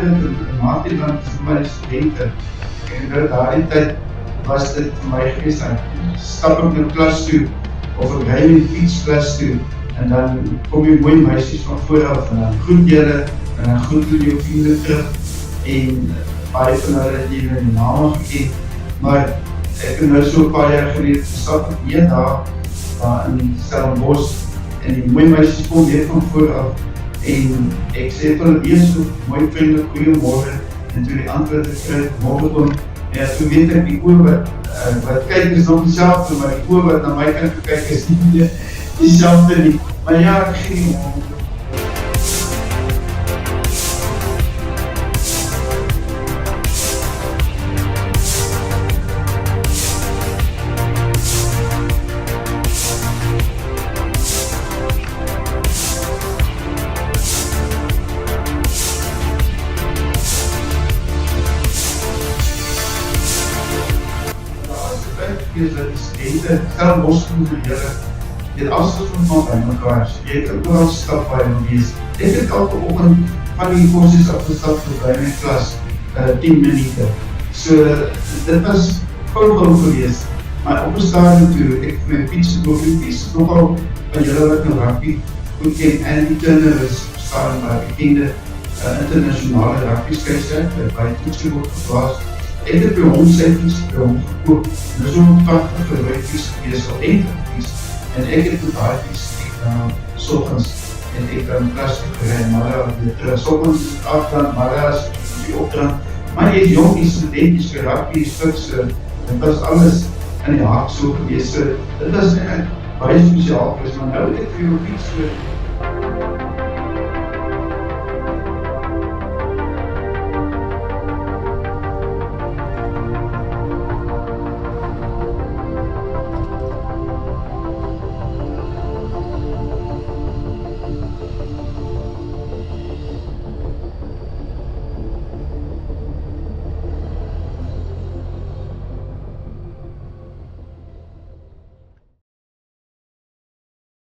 dit in Maatieland vir my studente. En nou daardie tyd was dit vir my gewees, dan stap ek na klas toe, of ek ry met die fiets klas toe, en dan kom die mooi meisies van vooraf, en dan groet julle, en dan groet hulle jou vriende terug, en baie van hulle het jy die name geken, maar ek het nou so 'n paar jaar gelede stap ek een dag daar in Stellenbosch, en die mooi meisies kom weer van vooraf, en ek sê vir hulle eers so mooi vriendelik goeiemorgen, en toe die antwoord ek kry, morgen kom, ja, toe weet ek die oor wat kyk is nog dieselfde, maar die oor wat na my kant gekyk is nie dieselfde nie, maar ja, ek gee nie om. Is dat die studente Stellenbosch moet beheer, jy het afstand van by mekaar, jy het overal stap by my wees. Ek het elke oggend van die kursus afgestap tot by my klas, 10 minute. So, dit was gauw gewees, maar op 'n stadium toe, ek my fiets is nogal van julle wat nou rugby goed ken, en die Turner is staan by bekende internationale rugby skeisser, by toetsie word geplaas. Ek het by hom sy fiets by hom gekoop, en is om 80 geruid fiets gewees, al enkele fiets, en ek het met haar fiets, soggens, en ek in klas gerei, maar weer soggens is het afdrand, maar is die opdrand, maar jy het jonkies, studentjes, rugby, stukse, en dit was alles in die haak so gewees, so, dit was baie speciaal, maar nou het ek vir jou fiets